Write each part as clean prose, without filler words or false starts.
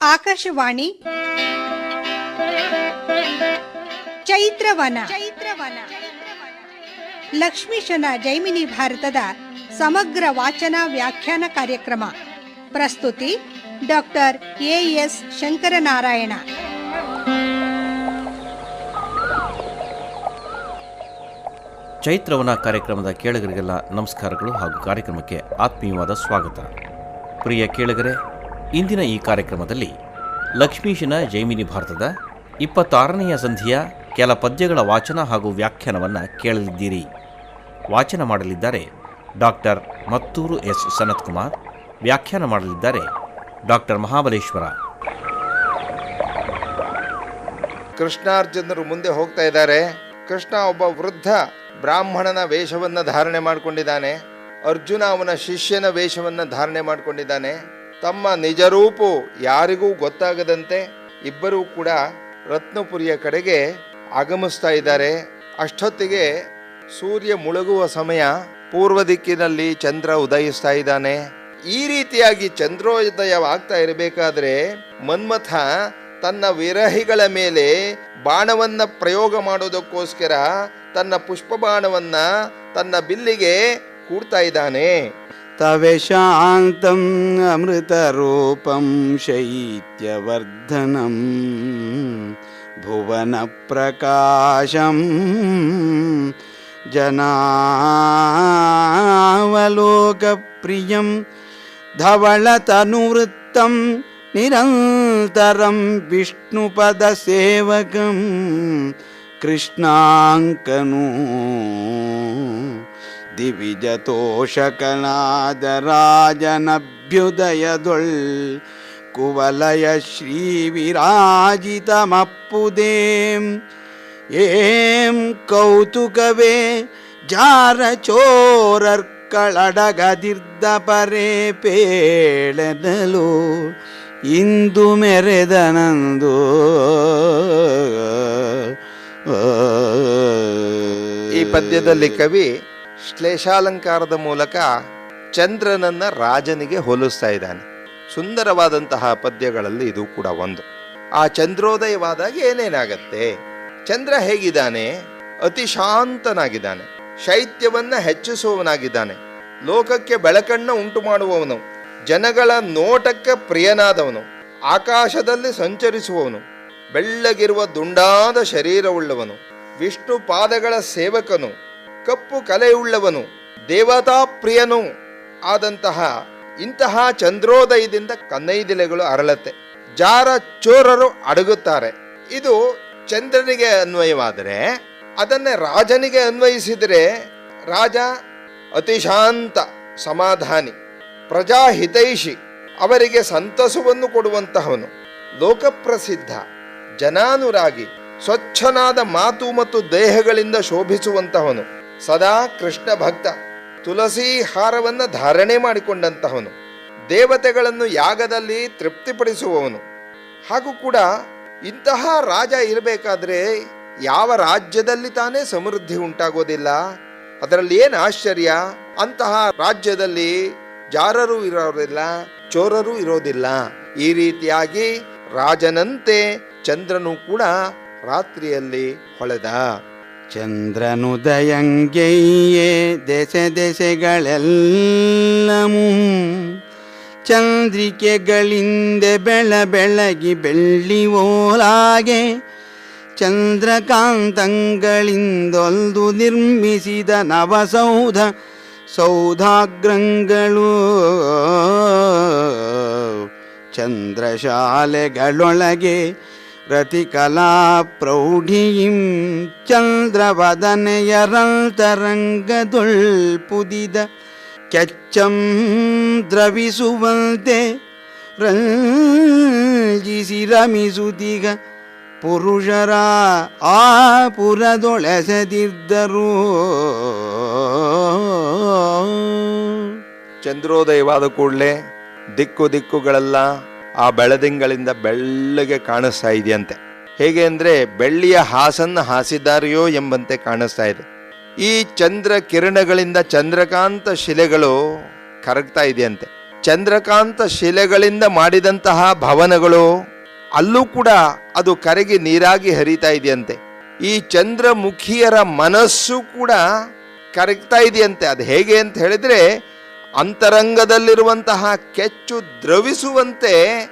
ಆಕಾಶವಾಣಿ ಚೈತ್ರವನ ಲಕ್ಷ್ಮೀಶನ ಜೈಮಿನಿ ಭಾರತದ ಸಮಗ್ರ ವಾಚನ ವ್ಯಾಖ್ಯಾನ ಕಾರ್ಯಕ್ರಮ. ಪ್ರಸ್ತುತಿ ಡಾಕ್ಟರ್ ಎಎಸ್ ಶಂಕರನಾರಾಯಣ. ಚೈತ್ರವನ ಕಾರ್ಯಕ್ರಮದ ಕೇಳುಗರಿಗೆಲ್ಲ ನಮಸ್ಕಾರಗಳು ಹಾಗೂ ಕಾರ್ಯಕ್ರಮಕ್ಕೆ ಆತ್ಮೀಯವಾದ ಸ್ವಾಗತ. ಪ್ರಿಯ ಕೇಳುಗರೆ, ಇಂದಿನ ಈ ಕಾರ್ಯಕ್ರಮದಲ್ಲಿ ಲಕ್ಷ್ಮೀಶನ ಜೈಮಿನಿ ಭಾರತದ 26ನೆಯ ಸಂಧಿಯ ಕೆಲ ಪದ್ಯಗಳ ವಾಚನ ಹಾಗೂ ವ್ಯಾಖ್ಯಾನವನ್ನು ಕೇಳಲಿದ್ದೀರಿ. ವಾಚನ ಮಾಡಲಿದ್ದಾರೆ ಡಾಕ್ಟರ್ ಮತ್ತೂರು ಎಸ್ ಸನತ್ಕುಮಾರ್. ವ್ಯಾಖ್ಯಾನ ಮಾಡಲಿದ್ದಾರೆ ಡಾಕ್ಟರ್ ಮಹಾಬಲೇಶ್ವರ. ಕೃಷ್ಣಾರ್ಜುನರು ಮುಂದೆ ಹೋಗ್ತಾ ಇದ್ದಾರೆ. ಕೃಷ್ಣ ಒಬ್ಬ ವೃದ್ಧ ಬ್ರಾಹ್ಮಣನ ವೇಷವನ್ನು ಧಾರಣೆ ಮಾಡಿಕೊಂಡಿದ್ದಾನೆ. ಅರ್ಜುನ ಅವನ ಶಿಷ್ಯನ ವೇಷವನ್ನು ಧಾರಣೆ ಮಾಡಿಕೊಂಡಿದ್ದಾನೆ. ತಮ್ಮ ನಿಜರೂಪು ಯಾರಿಗೂ ಗೊತ್ತಾಗದಂತೆ ಇಬ್ಬರೂ ಕೂಡ ರತ್ನಪುರಿಯ ಕಡೆಗೆ ಆಗಮಿಸ್ತಾ ಇದ್ದಾರೆ. ಅಷ್ಟೊತ್ತಿಗೆ ಸೂರ್ಯ ಮುಳುಗುವ ಸಮಯ. ಪೂರ್ವ ದಿಕ್ಕಿನಲ್ಲಿ ಚಂದ್ರ ಉದಯಿಸ್ತಾ ಇದ್ದಾನೆ. ಈ ರೀತಿಯಾಗಿ ಚಂದ್ರೋದಯವಾಗ್ತಾ ಇರಬೇಕಾದ್ರೆ ಮನ್ಮಥ ತನ್ನ ವಿರಹಿಗಳ ಮೇಲೆ ಬಾಣವನ್ನ ಪ್ರಯೋಗ ಮಾಡೋದಕ್ಕೋಸ್ಕರ ತನ್ನ ಪುಷ್ಪ ಬಾಣವನ್ನ ತನ್ನ ಬಿಲ್ಲಿಗೆ ಕೂಡ್ತಾ ಇದ್ದಾನೆ. ತವೆ ಶಾಂತಂ ಅಮೃತರೂಪಂ ಶೈತ್ಯವರ್ಧನಂ ಭುವನ ಪ್ರಕಾಶಂ ಜನಾವಲೋಕಪ್ರಿಯಂ ಧವಳತನುವೃತ್ತಂ ನಿರಂತರಂ ವಿಷ್ಣುಪದ ಸೇವಕಂ ಕೃಷ್ಣಾಂಕನೂ ದಿವಿಜತೋಷಕನಾದರಾಜನಭ್ಯುದಯದೊಳ್ ಕುವಲಯ ಶ್ರೀ ವಿರಾಜಿತಮಪ್ಪುದೇಂ ಏಂ ಕೌತುಕವೇ ಜಾರ ಚೋರರ್ಕಳಡಗದಿರ್ದ ಪರೇ ಪೇಳನಲು ಇಂದು ಮೆರೆದನಂದು. ಈ ಪದ್ಯದಲ್ಲಿ ಕವಿ ಶ್ಲೇಷಾಲಂಕಾರದ ಮೂಲಕ ಚಂದ್ರನನ್ನ ರಾಜನಿಗೆ ಹೋಲಿಸ್ತಾ ಇದ್ದಾನೆ. ಸುಂದರವಾದಂತಹ ಪದ್ಯಗಳಲ್ಲಿ ಇದು ಕೂಡ ಒಂದು. ಆ ಚಂದ್ರೋದಯವಾದಾಗ ಏನೇನಾಗತ್ತೆ? ಚಂದ್ರ ಹೇಗಿದ್ದಾನೆ? ಅತಿ ಶಾಂತನಾಗಿದ್ದಾನೆ, ಶೈತ್ಯವನ್ನ ಹೆಚ್ಚಿಸುವವನಾಗಿದ್ದಾನೆ, ಲೋಕಕ್ಕೆ ಬೆಳಕನ್ನು ಉಂಟು ಮಾಡುವವನು, ಜನಗಳ ನೋಟಕ್ಕೆ ಪ್ರಿಯನಾದವನು, ಆಕಾಶದಲ್ಲಿ ಸಂಚರಿಸುವವನು, ಬೆಳ್ಳಗಿರುವ ದುಂಡಾದ ಶರೀರವುಳ್ಳವನು, ವಿಷ್ಣು ಪಾದಗಳ ಸೇವಕನು, ಕಪ್ಪು ಕಲೆಯುಳ್ಳವನು, ದೇವತಾ ಪ್ರಿಯನೂ ಆದಂತಹ ಇಂತಹ ಚಂದ್ರೋದಯದಿಂದ ಕನ್ನೈದಿಲೆಗಳು ಅರಳತ್ತೆ. ಜಾರ ಚೋರರು ಅಡಗುತ್ತಾರೆ. ಇದು ಚಂದ್ರನಿಗೆ ಅನ್ವಯವಾದರೆ, ಅದನ್ನೇ ರಾಜನಿಗೆ ಅನ್ವಯಿಸಿದರೆ ರಾಜ ಅತಿಶಾಂತ, ಸಮಾಧಾನಿ, ಪ್ರಜಾಹಿತೈಷಿ, ಅವರಿಗೆ ಸಂತಸವನ್ನು ಕೊಡುವಂತಹವನು, ಲೋಕಪ್ರಸಿದ್ಧ, ಜನಾನುರಾಗಿ, ಸ್ವಚ್ಛನಾದ ಮಾತು ಮತ್ತು ದೇಹಗಳಿಂದ ಶೋಭಿಸುವಂತಹವನು, ಸದಾ ಕೃಷ್ಣ ಭಕ್ತ, ತುಳಸಿ ಹಾರವನ್ನು ಧಾರಣೆ ಮಾಡಿಕೊಂಡಂತಹವನು, ದೇವತೆಗಳನ್ನು ಯಾಗದಲ್ಲಿ ತೃಪ್ತಿಪಡಿಸುವವನು. ಹಾಗೂ ಕೂಡ ಇಂತಹ ರಾಜ ಇರಬೇಕಾದ್ರೆ ಯಾವ ರಾಜ್ಯದಲ್ಲಿ ತಾನೇ ಸಮೃದ್ಧಿ ಉಂಟಾಗೋದಿಲ್ಲ? ಅದರಲ್ಲಿ ಏನು ಆಶ್ಚರ್ಯ? ಅಂತಹ ರಾಜ್ಯದಲ್ಲಿ ಜಾರರೂ ಇರೋದಿಲ್ಲ, ಚೋರರೂ ಇರೋದಿಲ್ಲ. ಈ ರೀತಿಯಾಗಿ ರಾಜನಂತೆ ಚಂದ್ರನು ಕೂಡ ರಾತ್ರಿಯಲ್ಲಿ ಹೊಳೆದ. ಚಂದ್ರನುದಯಂಗೈಯೇ ದೆಸೆ ದೆಸೆಗಳೆಲ್ಲಮೂ ಚಂದ್ರಿಕೆಗಳಿಂದೆ ಬೆಳಗಿ ಬೆಳ್ಳಿ ಓಲಾಗೆ ಚಂದ್ರಕಾಂತಂಗಳಿಂದೊಲ್ದು ನಿರ್ಮಿಸಿದ ನವಸೌಧ ಸೌಧಾಗ್ರಂಗಳು ಚಂದ್ರಶಾಲೆಗಳೊಳಗೆ ರತಿಕಲಾ ಪ್ರೌಢಿಯಿಂ ಚಂದ್ರವದನೆಯರಂತರಂಗದೊಳ್ ಪುದಿದ ಕೆಚ್ಚಂ ದ್ರವಿಸುವಂತೆ ರಂಜಿಸಿ ರಮಿಸುತ್ತಿಗ ಪುರುಷರ ಆ ಪುರದೊಳೆಸದಿದ್ದರು. ಚಂದ್ರೋದಯವಾದ ಕೂಡಲೇ ದಿಕ್ಕುಗಳೆಲ್ಲ ಆ ಬೆಳದಿಂಗಳಿಂದ ಬೆಳ್ಳಗೆ ಕಾಣಿಸ್ತಾ ಇದೆಯಂತೆ. ಹೇಗೆ ಅಂದರೆ ಬೆಳ್ಳಿಯ ಹಾಸನ್ನು ಹಾಸಿದ್ದಾರೆಯೋ ಎಂಬಂತೆ ಕಾಣಿಸ್ತಾ ಇದೆ. ಈ ಚಂದ್ರ ಕಿರಣಗಳಿಂದ ಚಂದ್ರಕಾಂತ ಶಿಲೆಗಳು ಕರಗ್ತಾ ಇದೆಯಂತೆ. ಚಂದ್ರಕಾಂತ ಶಿಲೆಗಳಿಂದ ಮಾಡಿದಂತಹ ಭವನಗಳು ಅಲ್ಲೂ ಕೂಡ ಅದು ಕರಗಿ ನೀರಾಗಿ ಹರಿತಾ ಇದೆಯಂತೆ. ಈ ಚಂದ್ರಮುಖಿಯರ ಮನಸ್ಸು ಕೂಡ ಕರಗ್ತಾ ಇದೆಯಂತೆ. ಅದು ಹೇಗೆ ಅಂತ ಹೇಳಿದ್ರೆ, ಅಂತರಂಗದಲ್ಲಿರುವಂತಹ ಕೆಚ್ಚು ದ್ರವಿಸುವಂತೆ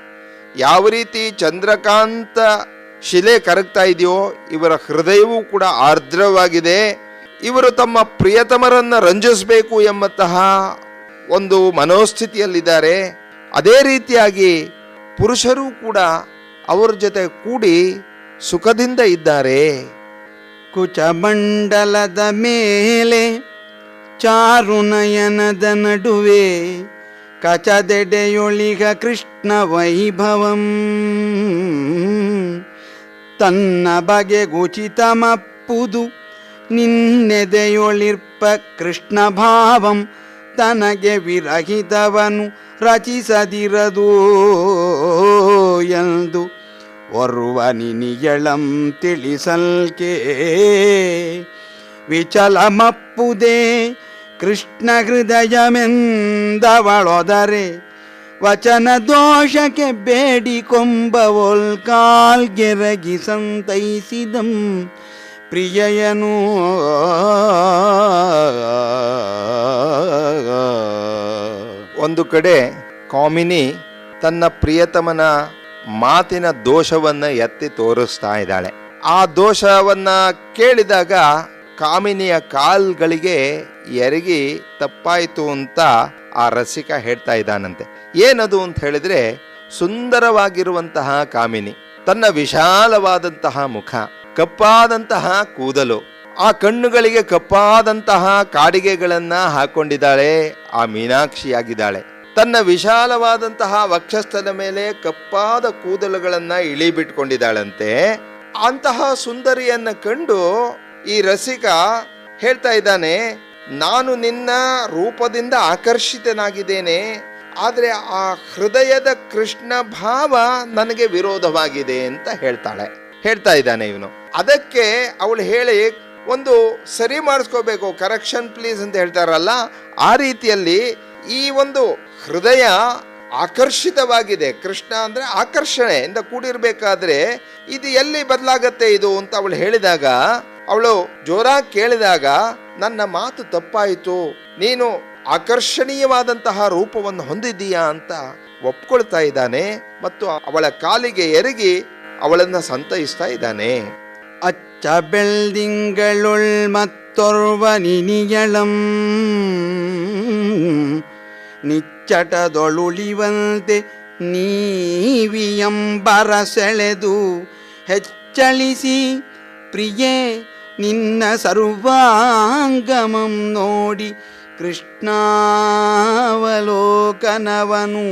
ಯಾವ ರೀತಿ ಚಂದ್ರಕಾಂತ ಶಿಲೆ ಕರಗ್ತಾ ಇದೆಯೋ, ಇವರ ಹೃದಯವೂ ಕೂಡ ಆರ್ದ್ರವಾಗಿದೆ. ಇವರು ತಮ್ಮ ಪ್ರಿಯತಮರನ್ನ ರಂಜಿಸಬೇಕು ಎಂಬಂತಹ ಒಂದು ಮನೋಸ್ಥಿತಿಯಲ್ಲಿದ್ದಾರೆ. ಅದೇ ರೀತಿಯಾಗಿ ಪುರುಷರು ಕೂಡ ಅವರ ಜೊತೆ ಕೂಡಿ ಸುಖದಿಂದ ಇದ್ದಾರೆ. ಕುಚಮಂಡಲದ ಮೇಲೆ ಚಾರುನಯನದ ನಡುವೆ ಕಚದೆಡೆಯೊಳಿಗ ಕೃಷ್ಣ ವೈಭವಂ ತನ್ನ ಬಗೆಗುಚಿತಮಪ್ಪುದು ನಿನ್ನೆದೆಯೊಳಿರ್ಪ ಕೃಷ್ಣ ಭಾವಂ ತನಗೆ ವಿರಹಿತವನು ರಚಿಸದಿರದು ಎಂದು ಒರ್ವ ನಿನಿಯಳಂ ತಿಳಿಸಲ್ಕೆ ವಿಚಲಮಪ್ಪುದೇ ಕೃಷ್ಣ ಹೃದಯಮೆಂದವಳೊದರೆ ವಚನ ದೋಷಕ್ಕೆ ಬೇಡಿಕೊಂಬವೊಲ್ ಕಾಲ್ಗೆರಗಿ ಸಂತೈಸಿದಂ ಪ್ರಿಯಯನು. ಒಂದು ಕಡೆ ಕಾಮಿನಿ ತನ್ನ ಪ್ರಿಯತಮನ ಮಾತಿನ ದೋಷವನ್ನ ಎತ್ತಿ ತೋರಿಸ್ತಾ ಇದ್ದಾಳೆ. ಆ ದೋಷವನ್ನ ಕೇಳಿದಾಗ ಕಾಮಿನಿಯ ಕಾಲ್ಗಳಿಗೆ ಎರಗಿ ತಪ್ಪಾಯಿತು ಅಂತ ಆ ರಸಿಕ ಹೇಳ್ತಾ ಇದ್ದಾನಂತೆ. ಏನದು ಅಂತ ಹೇಳಿದ್ರೆ, ಸುಂದರವಾಗಿರುವಂತಹ ಕಾಮಿನಿ, ತನ್ನ ವಿಶಾಲವಾದಂತಹ ಮುಖ, ಕಪ್ಪಾದಂತಹ ಕೂದಲು, ಆ ಕಣ್ಣುಗಳಿಗೆ ಕಪ್ಪಾದಂತಹ ಕಾಡಿಗೆಗಳನ್ನ ಹಾಕೊಂಡಿದ್ದಾಳೆ. ಆ ಮೀನಾಕ್ಷಿಯಾಗಿದ್ದಾಳೆ. ತನ್ನ ವಿಶಾಲವಾದಂತಹ ವಕ್ಷಸ್ಥಲ ಮೇಲೆ ಕಪ್ಪಾದ ಕೂದಲುಗಳನ್ನ ಇಳಿಬಿಟ್ಕೊಂಡಿದ್ದಾಳಂತೆ. ಅಂತಹ ಸುಂದರಿಯನ್ನ ಕಂಡು ಈ ರಸಿಕ ಹೇಳ್ತಾ ಇದ್ದಾನೆ, ನಾನು ನಿನ್ನ ರೂಪದಿಂದ ಆಕರ್ಷಿತನಾಗಿದ್ದೇನೆ, ಆದ್ರೆ ಆ ಹೃದಯದ ಕೃಷ್ಣ ಭಾವ ನನಗೆ ವಿರೋಧವಾಗಿದೆ ಅಂತ ಹೇಳ್ತಾ ಇದ್ದಾನೆ ಇವನು. ಅದಕ್ಕೆ ಅವಳು ಹೇಳಿ, ಒಂದು ಸರಿ ಮಾಡಿಸ್ಕೋಬೇಕು, ಕರೆಕ್ಷನ್ ಪ್ಲೀಸ್ ಅಂತ ಹೇಳ್ತಾರಲ್ಲ, ಆ ರೀತಿಯಲ್ಲಿ ಈ ಒಂದು ಹೃದಯ ಆಕರ್ಷಿತವಾಗಿದೆ. ಕೃಷ್ಣ ಅಂದ್ರೆ ಆಕರ್ಷಣೆಯಿಂದ ಕೂಡಿರ್ಬೇಕಾದ್ರೆ ಇದು ಎಲ್ಲಿ ಬದಲಾಗತ್ತೆ ಇದು ಅಂತ ಅವಳು ಹೇಳಿದಾಗ, ಅವಳು ಜೋರಾಗಿ ಕೇಳಿದಾಗ, ನನ್ನ ಮಾತು ತಪ್ಪಾಯಿತು, ನೀನು ಆಕರ್ಷಣೀಯವಾದಂತಹ ರೂಪವನ್ನು ಹೊಂದಿದ್ದೀಯಾ ಅಂತ ಒಪ್ಕೊಳ್ತಾ ಇದ್ದಾನೆ. ಮತ್ತು ಅವಳ ಕಾಲಿಗೆ ಎರಗಿ ಅವಳನ್ನ ಸಂತೈಸ್ತಾ ಇದ್ದಾನೆ. ಅಚ್ಚ ಬೆಳ್ದಿಂಗಳುಳ್ ಮತ್ತೊರ್ವ ನಿನಿಯಳಂ ನಿಚ್ಚಟದೊಳುಳಿವಂತೆ ನೀವಿಯಂಬರ ಸೆಳೆದು ಹೆಚ್ಚಳಿಸಿ ಪ್ರಿಯೇ ನಿನ್ನ ಸರ್ವಾಂಗಮಂ ನೋಡಿ ಕೃಷ್ಣಾವಲೋಕನವನು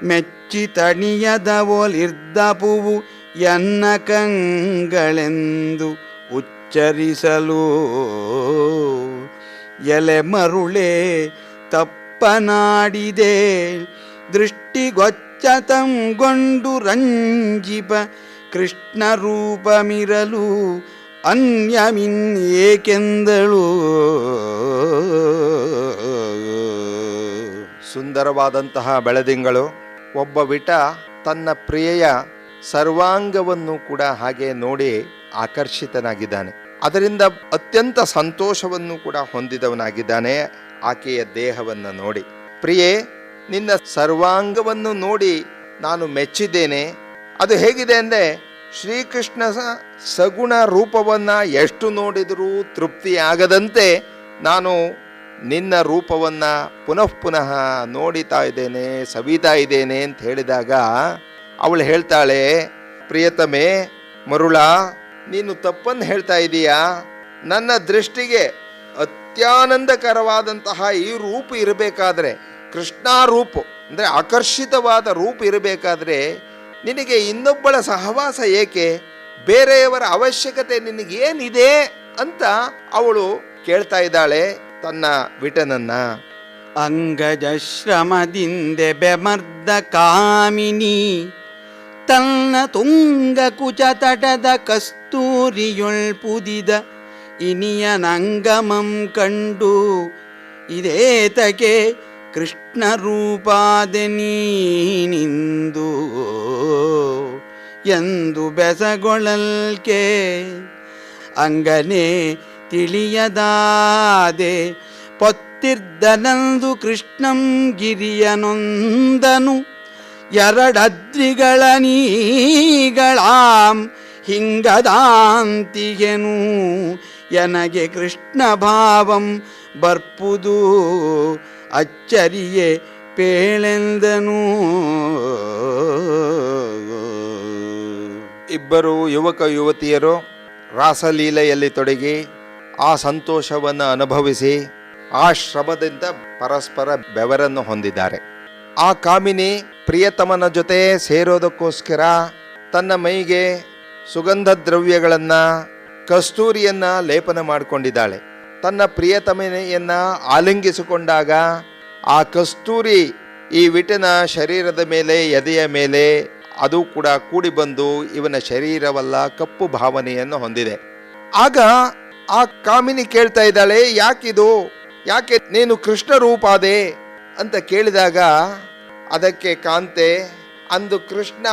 ಮೆಚ್ಚಿ ತಣಿಯದವೊಲಿರ್ದಪುವು ಎನ್ನ ಕಂಗಳೆಂದು ಉಚ್ಚರಿಸಲು ಎಲೆ ಮರುಳೆ ತಪ್ಪನಾಡಿದೆ ದೃಷ್ಟಿಗೊಚ್ಚತಂಗೊಂಡು ರಂಜಿಪ ಕೃಷ್ಣ ರೂಪಮಿರಲು ಅನ್ಯಮಿನ್ ಏಕೆಂದಳು. ಸುಂದರವಾದಂತಹ ಬೆಳದಿಂಗಳು ಒಬ್ಬ ವಿಟ ತನ್ನ ಪ್ರಿಯೆಯ ಸರ್ವಾಂಗವನ್ನು ಕೂಡ ಹಾಗೆ ನೋಡಿ ಆಕರ್ಷಿತನಾಗಿದ್ದಾನೆ. ಅದರಿಂದ ಅತ್ಯಂತ ಸಂತೋಷವನ್ನು ಕೂಡ ಹೊಂದಿದವನಾಗಿದ್ದಾನೆ. ಆಕೆಯ ದೇಹವನ್ನು ನೋಡಿ, ಪ್ರಿಯೆ ನಿನ್ನ ಸರ್ವಾಂಗವನ್ನು ನೋಡಿ ನಾನು ಮೆಚ್ಚಿದ್ದೇನೆ. ಅದು ಹೇಗಿದೆ ಅಂದರೆ, ಶ್ರೀಕೃಷ್ಣ ಸಗುಣ ರೂಪವನ್ನ ಎಷ್ಟು ನೋಡಿದರೂ ತೃಪ್ತಿಯಾಗದಂತೆ ನಾನು ನಿನ್ನ ರೂಪವನ್ನ ಪುನಃ ಪುನಃ ನೋಡಿತಾ ಇದ್ದೇನೆ, ಸವಿತಾ ಇದ್ದೇನೆ ಅಂತ ಹೇಳಿದಾಗ ಅವಳು ಹೇಳ್ತಾಳೆ, ಪ್ರಿಯತಮೆ ಮರುಳ, ನೀನು ತಪ್ಪನ್ನು ಹೇಳ್ತಾ ಇದೀಯಾ. ನನ್ನ ದೃಷ್ಟಿಗೆ ಅತ್ಯಾನಂದಕರವಾದಂತಹ ಈ ರೂಪ ಇರಬೇಕಾದ್ರೆ, ಕೃಷ್ಣ ರೂಪ ಅಂದರೆ ಆಕರ್ಷಿತವಾದ ರೂಪ ಇರಬೇಕಾದ್ರೆ ನಿನಗೆ ಇನ್ನೊಬ್ಬಳ ಸಹವಾಸ ಏಕೆ? ಬೇರೆಯವರ ಅವಶ್ಯಕತೆ ನಿನಗೇನಿದೆ ಅಂತ ಅವಳು ಕೇಳ್ತಾ ಇದ್ದಾಳೆ ತನ್ನ ವಿಟನನ್ನ. ಅಂಗಜ ಶ್ರಮದಿಂದೆ ಬೆಮರ್ದ ಕಾಮಿನಿ ತನ್ನ ತುಂಗ ಕುಚ ತಟದ ಕಸ್ತೂರಿಯೊಳ್ ಪುದಿದ ಇನಿಯನಂಗಮಂ ಕಂಡು ಇದೇತಕೆ ಕೃಷ್ಣ ರೂಪಾದೆ ನೀನಿಂದು ಎಂದು ಬೆಸಗೊಳ್ಳಲ್ಕೆ ಅಂಗನೇ ತಿಳಿಯದಾದೆ ಪೊತ್ತಿರ್ದನಂದು ಕೃಷ್ಣಂ ಗಿರಿಯನೊಂದನು ಎರಡದ್ರಿಗಳ ನೀಗಳಾಂ ಹಿಂಗದಾಂತಿಗೆನು ಎನಗೆ ಕೃಷ್ಣ ಭಾವಂ ಬರ್ಪುದು ಅಚ್ಚರಿಯೇ ಪೇಳೆಂದನು. ಇಬ್ಬರು ಯುವಕ ಯುವತಿಯರು ರಾಸಲೀಲೆಯಲ್ಲಿ ತೊಡಗಿ ಆ ಸಂತೋಷವನ್ನು ಅನುಭವಿಸಿ ಆ ಶ್ರಮದಿಂದ ಪರಸ್ಪರ ಬೆವರನ್ನು ಹೊಂದಿದ್ದಾರೆ. ಆ ಕಾಮಿನಿ ಪ್ರಿಯತಮನ ಜೊತೆ ಸೇರೋದಕ್ಕೋಸ್ಕರ ತನ್ನ ಮೈಗೆ ಸುಗಂಧ ದ್ರವ್ಯಗಳನ್ನು ಕಸ್ತೂರಿಯನ್ನು ಲೇಪನ ಮಾಡಿಕೊಂಡಿದ್ದಾಳೆ. ತನ್ನ ಪ್ರಿಯತಮನೆಯನ್ನು ಆಲಿಂಗಿಸಿಕೊಂಡಾಗ ಆ ಕಸ್ತೂರಿ ಈ ವಿಟನ ಶರೀರದ ಮೇಲೆ, ಎದೆಯ ಮೇಲೆ ಅದು ಕೂಡ ಕೂಡಿ ಬಂದು ಇವನ ಶರೀರವಲ್ಲ ಕಪ್ಪು ಭಾವನೆಯನ್ನು ಹೊಂದಿದೆ. ಆಗ ಆ ಕಾಮಿನಿ ಕೇಳ್ತಾ ಇದ್ದಾಳೆ, ಯಾಕೆ ನೀನು ಕೃಷ್ಣ ರೂಪಾದೆ ಅಂತ ಕೇಳಿದಾಗ ಅದಕ್ಕೆ ಕಾಂತೆ, ಅಂದು ಕೃಷ್ಣ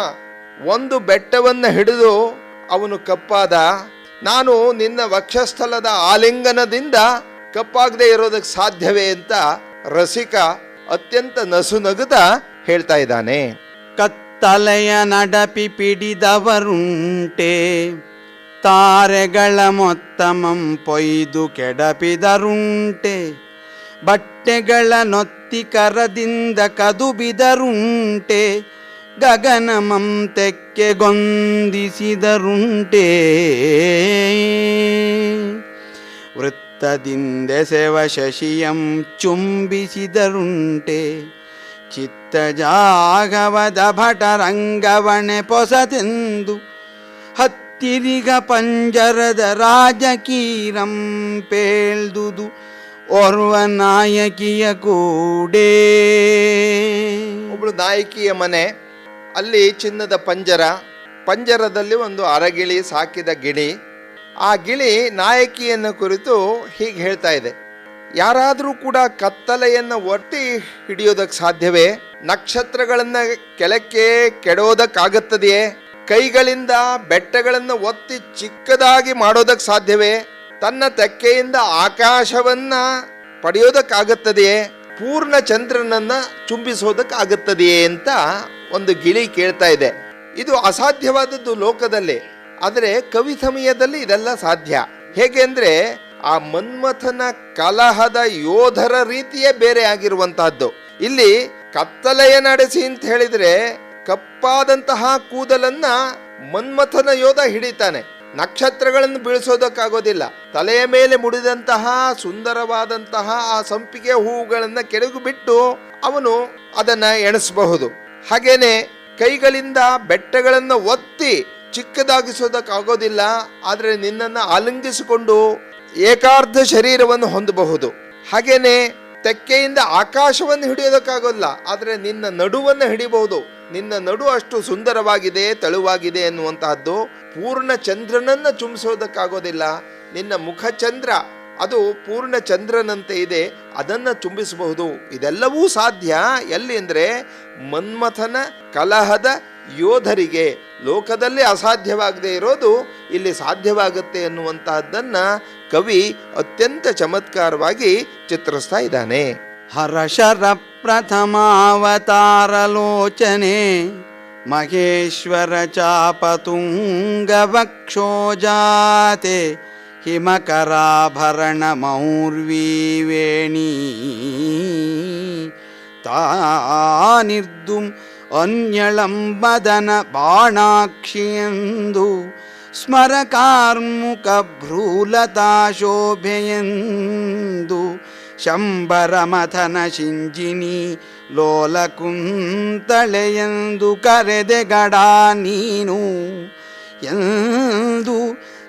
ಒಂದು ಬೆಟ್ಟವನ್ನು ಹಿಡಿದು ಅವನು ಕಪ್ಪಾದ, ನಾನು ನಿನ್ನ ವಕ್ಷಸ್ಥಲದ ಆಲಿಂಗನದಿಂದ ಕಪ್ಪಾಗದೆ ಇರೋದಕ್ಕೆ ಸಾಧ್ಯವೇ ಅಂತ ರಸಿಕ ಅತ್ಯಂತ ನಸುನಗುತ್ತಾ ಹೇಳ್ತಾ ಇದ್ದಾನೆ. ಕತ್ತಲೆಯ ನಡಪಿ ಪಿಡಿದವರುಂಟೆ, ತಾರೆಗಳ ಮೊತ್ತಮಂ ಪೊಯ್ದು ಕೆಡಪಿದರುಂಟೆ, ಬಟ್ಟೆಗಳ ನೊತ್ತಿ ಕರದಿಂದ ಕದುಬಿದರುಂಟೆ, ಗಗನಮಂ ತೆಕ್ಕೆಗೊಂದಿಸಿದರುಂಟೆ, ವೃತ್ತದಿಂದೆಸೆವ ಶಶಿಯಂ ಚುಂಬಿಸಿದರುಂಟೆ, ಚಿತ್ತಜಾಗವದ ಭಟರಂಗವಣೆ ಪೊಸತೆಂದು ಹತ್ತಿರಿಗ ಪಂಜರದ ರಾಜಕೀರಂ ಪೇಳ್ದುದು ಓರ್ವ ನಾಯಕಿಯ ಕೂಡೇ. ಒಬ್ಬಳು ನಾಯಕಿಯ ಮನೆ, ಅಲ್ಲಿ ಚಿನ್ನದ ಪಂಜರದಲ್ಲಿ ಒಂದು ಅರಗಿಳಿ ಸಾಕಿದ ಗಿಳಿ. ಆ ಗಿಳಿ ನಾಯಕಿಯನ್ನು ಕುರಿತು ಹೀಗೆ ಹೇಳ್ತಾ ಇದೆ, ಯಾರಾದರೂ ಕೂಡ ಕತ್ತಲೆಯನ್ನು ಒತ್ತಿ ಹಿಡಿಯೋದಕ್ಕೆ ಸಾಧ್ಯವೇ? ನಕ್ಷತ್ರಗಳನ್ನು ಕೆಳಕ್ಕೆ ಕೆಡೋದಕ್ಕಾಗುತ್ತದೆಯೇ? ಕೈಗಳಿಂದ ಬೆಟ್ಟಗಳನ್ನು ಒತ್ತಿ ಚಿಕ್ಕದಾಗಿ ಮಾಡೋದಕ್ಕೆ ಸಾಧ್ಯವೇ? ತನ್ನ ತೆಕ್ಕೆಯಿಂದ ಆಕಾಶವನ್ನ ಪಡೆಯೋದಕ್ಕಾಗುತ್ತದೆಯೇ? ಪೂರ್ಣ ಚಂದ್ರನನ್ನ ಚುಂಬಿಸೋದಕ್ಕಾಗುತ್ತದೆಯೇ ಅಂತ ಒಂದು ಗಿಳಿ ಕೇಳ್ತಾ ಇದೆ. ಇದು ಅಸಾಧ್ಯವಾದದ್ದು ಲೋಕದಲ್ಲಿ, ಆದರೆ ಕವಿ ಸಮಯದಲ್ಲಿ ಇದೆಲ್ಲ ಸಾಧ್ಯ. ಹೇಗೆ ಅಂದ್ರೆ ಆ ಮನ್ಮಥನ ಕಲಹದ ಯೋಧರ ರೀತಿಯೇ ಬೇರೆ ಆಗಿರುವಂತಹದ್ದು. ಇಲ್ಲಿ ಕತ್ತಲೆಯ ನಡೆಸಿ ಅಂತ ಹೇಳಿದ್ರೆ ಕಪ್ಪಾದಂತಹ ಕೂದಲನ್ನ ಮನ್ಮಥನ ಯೋಧ ಹಿಡಿತಾನೆ, ನಕ್ಷತ್ರಗಳನ್ನು ಬೀಳಿಸೋದಕ್ಕಾಗೋದಿಲ್ಲ. ತಲೆಯ ಮೇಲೆ ಮುಡಿದಂತಹ ಸುಂದರವಾದಂತಹ ಆ ಸಂಪಿಗೆ ಹೂವುಗಳನ್ನ ಕೆಳಗು ಬಿಟ್ಟು ಅವನು ಅದನ್ನ ಎಣಿಸಬಹುದು. ಹಾಗೇನೆ ಕೈಗಳಿಂದ ಬೆಟ್ಟಗಳನ್ನ ಒತ್ತಿ ಚಿಕ್ಕದಾಗಿಸೋದಕ್ಕಾಗೋದಿಲ್ಲ, ಆದರೆ ನಿನ್ನನ್ನು ಆಲಿಂಗಿಸಿಕೊಂಡು ಏಕಾರ್ಧ ಶರೀರವನ್ನು ಹೊಂದಬಹುದು. ಹಾಗೇನೆ ತೆಕ್ಕೆಯಿಂದ ಆಕಾಶವನ್ನು ಹಿಡಿಯೋದಕ್ಕಾಗೋಲ್ಲ, ಆದರೆ ನಿನ್ನ ನಡುವನ್ನು ಹಿಡಿಬಹುದು. ನಿನ್ನ ನಡು ಅಷ್ಟು ಸುಂದರವಾಗಿದೆ, ತೆಳುವಾಗಿದೆ ಎನ್ನುವಂತಹದ್ದು. ಪೂರ್ಣ ಚಂದ್ರನನ್ನ ಚುಂಬಿಸೋದಕ್ಕಾಗೋದಿಲ್ಲ. ನಿನ್ನ ಮುಖ ಚಂದ್ರ ಅದು ಪೂರ್ಣ ಚಂದ್ರನಂತೆ ಇದೆ, ಅದನ್ನ ಚುಂಬಿಸಬಹುದು. ಇದೆಲ್ಲವೂ ಸಾಧ್ಯ ಎಲ್ಲಿ ಅಂದ್ರೆ ಮನ್ಮಥನ ಕಲಹದ ಯೋಧರಿಗೆ. ಲೋಕದಲ್ಲಿ ಅಸಾಧ್ಯವಾಗದೇ ಇರೋದು ಇಲ್ಲಿ ಸಾಧ್ಯವಾಗುತ್ತೆ ಎನ್ನುವಂತಹದ್ದನ್ನ ಕವಿ ಅತ್ಯಂತ ಚಮತ್ಕಾರವಾಗಿ ಚಿತ್ರಿಸ್ತಾ ಇದ್ದಾನೆ. ಹರಶರ ಪ್ರಥಮಾವತಾರಲೋಚನೆ ಮಹೇಶ್ವರ ಚಾಪತುಂಗ ವಕ್ಷೋಜಾತೆ ಹಿಮಕರಾಭರಣ ಮೌರ್ವೀವೇಣಿ ತಾನಿರ್ದುಂ ಅನ್ಯಳಂಬದನ ಬಾಣಾಕ್ಷಿಯೆಂದು ಸ್ಮರ ಕಾರ್ಮುಕ ಭ್ರೂಲತಾ ಶೋಭೆಯೆಂದು ಶಂಬರ ಮಥನ ಶಿಂಜಿನಿ ಲೋಲ ಕುಂತಳೆಯೆಂದು ಕರೆದೆ ಗಡಾ ನೀನು ಎಂದು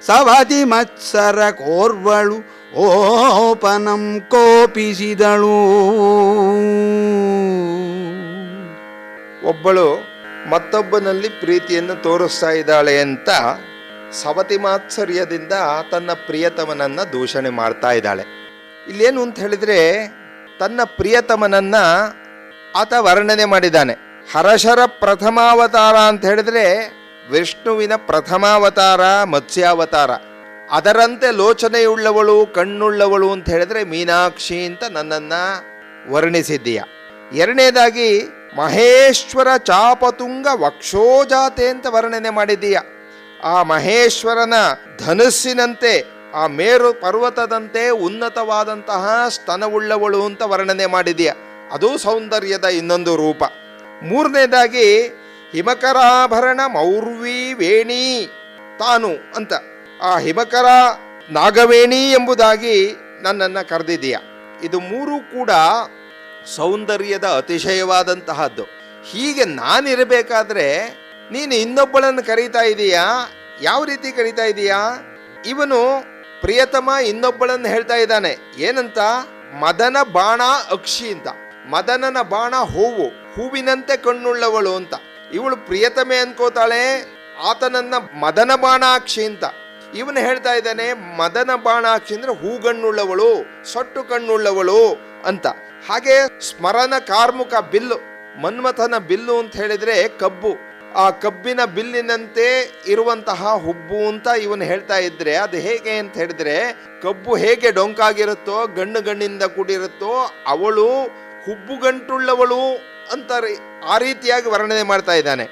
ಸವತಿ ಮತ್ಸರ ಕೋರ್ವಳು ಓಪನಂ ಕೋಪಿಸಿದಳು. ಒಬ್ಬಳು ಮತ್ತೊಬ್ಬನಲ್ಲಿ ಪ್ರೀತಿಯನ್ನು ತೋರಿಸ್ತಾ ಇದ್ದಾಳೆ ಅಂತ ಸವತಿ ಮಾತ್ಸರ್ಯದಿಂದ ತನ್ನ ಪ್ರಿಯತಮನನ್ನ ದೂಷಣೆ ಮಾಡ್ತಾ ಇದ್ದಾಳೆ. ಇಲ್ಲೇನು ಅಂತ ಹೇಳಿದ್ರೆ, ತನ್ನ ಪ್ರಿಯತಮನನ್ನ ಆತ ವರ್ಣನೆ ಮಾಡಿದ್ದಾನೆ. ಹರಶರ ಪ್ರಥಮಾವತಾರ ಅಂತ ಹೇಳಿದ್ರೆ ವಿಷ್ಣುವಿನ ಪ್ರಥಮಾವತಾರ ಮತ್ಸ್ಯಾವತಾರ. ಅದರಂತೆ ಲೋಚನೆಯುಳ್ಳವಳು ಕಣ್ಣುಳ್ಳವಳು ಅಂತ ಹೇಳಿದ್ರೆ ಮೀನಾಕ್ಷಿ ಅಂತ ನನ್ನನ್ನ ವರ್ಣಿಸಿದ್ದೀಯ. ಎರಡನೇದಾಗಿ ಮಹೇಶ್ವರ ಚಾಪತುಂಗ ವಕ್ಷೋಜಾತೆ ಅಂತ ವರ್ಣನೆ ಮಾಡಿದ್ದೀಯ. ಆ ಮಹೇಶ್ವರನ ಧನುಸ್ಸಿನಂತೆ, ಆ ಮೇರು ಪರ್ವತದಂತೆ ಉನ್ನತವಾದಂತಹ ಸ್ತನವುಳ್ಳವಳು ಅಂತ ವರ್ಣನೆ ಮಾಡಿದೀಯ. ಅದು ಸೌಂದರ್ಯದ ಇನ್ನೊಂದು ರೂಪ. ಮೂರನೇದಾಗಿ ಹಿಮಕರಾಭರಣ ಮೌರ್ವಿ ವೇಣಿ ತಾನು ಅಂತ, ಆ ಹಿಮಕರ ನಾಗವೇಣಿ ಎಂಬುದಾಗಿ ನನ್ನನ್ನು ಕರೆದಿದೀಯ. ಇದು ಮೂರು ಕೂಡ ಸೌಂದರ್ಯದ ಅತಿಶಯವಾದಂತಹದ್ದು. ಹೀಗೆ ನಾನಿರಬೇಕಾದ್ರೆ ನೀನು ಇನ್ನೊಬ್ಬಳನ್ನು ಕರೀತಾ ಇದೀಯಾ. ಯಾವ ರೀತಿ ಕರೀತಾ ಇದೀಯಾ? ಇವನು ಪ್ರಿಯತಮ ಇನ್ನೊಬ್ಬಳನ್ನು ಹೇಳ್ತಾ ಇದ್ದಾನೆ. ಏನಂತ? ಮದನ ಬಾಣ ಅಕ್ಷಿ ಅಂತ. ಮದನನ ಬಾಣ ಹೂವಿನಂತೆ ಕಣ್ಣುಳ್ಳವಳು ಅಂತ. ಇವಳು ಪ್ರಿಯತಮೆ ಅನ್ಕೋತಾಳೆ, ಆತನನ್ನ ಮದನ ಬಾಣಾಕ್ಷಿ ಅಂತ. ಇವನು ಹೇಳ್ತಾ ಇದ್ದಾನೆ ಮದನ ಬಾಣಾಕ್ಷಿ ಅಂದ್ರೆ ಹೂಗಣ್ಣುಳ್ಳವಳು, ಸೊಟ್ಟು ಕಣ್ಣುಳ್ಳವಳು ಅಂತ. ಹಾಗೆ ಸ್ಮರಣ ಕಾರ್ಮುಕ ಬಿಲ್ಲು, ಮನ್ಮಥನ ಬಿಲ್ಲು ಅಂತ ಹೇಳಿದ್ರೆ ಕಬ್ಬು, ಆ ಕಬ್ಬಿನ ಬಿಲ್ಲಿನಂತೆ ಇರುವಂತಹ ಹುಬ್ಬು ಅಂತ ಇವನು ಹೇಳ್ತಾ ಇದ್ರೆ, ಅದು ಹೇಗೆ ಅಂತ ಹೇಳಿದ್ರೆ, ಕಬ್ಬು ಹೇಗೆ ಡೊಂಕಾಗಿರುತ್ತೋ, ಗಣ್ಣಿಂದ ಕೂಡಿರುತ್ತೋ, ಅವಳು ಹುಬ್ಬುಗಂಟುಳ್ಳವಳು ಅಂತ ಆ ರೀತಿಯಾಗಿ ವರ್ಣನೆ ಮಾಡ್ತಾ ಇದ್ದಾನೆ.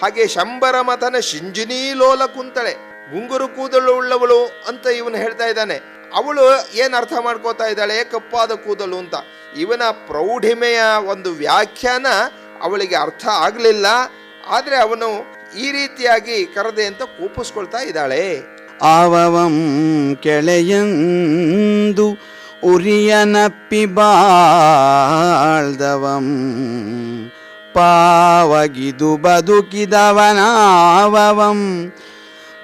ಹಾಗೆ ಶಂಬರ ಮಥನ ಶಿಂಜಿನೀ ಲೋಲ ಕುಂತಳೆ, ಗುಂಗುರು ಕೂದಲು ಉಳ್ಳವಳು ಅಂತ ಇವನು ಹೇಳ್ತಾ ಇದ್ದಾನೆ. ಅವಳು ಏನು ಅರ್ಥ ಮಾಡ್ಕೋತಾ ಇದ್ದಾಳೆ? ಕಪ್ಪಾದ ಕೂದಲು ಅಂತ. ಇವನ ಪ್ರೌಢಿಮೆಯ ಒಂದು ವ್ಯಾಖ್ಯಾನ ಅವಳಿಗೆ ಅರ್ಥ ಆಗಲಿಲ್ಲ. ಆದರೆ ಅವನು ಈ ರೀತಿಯಾಗಿ ಕರೆದೆ ಅಂತ ಕೂಪಿಸ್ಕೊಳ್ತಾ ಇದ್ದಾಳೆ. ಆವವಂ ಕೆಳೆಯಂದು ಉರಿಯನಪ್ಪಿ ಬಾಳ್ದವಂ ಪಾವಗಿದು ಬದುಕಿದವನಾವವಂ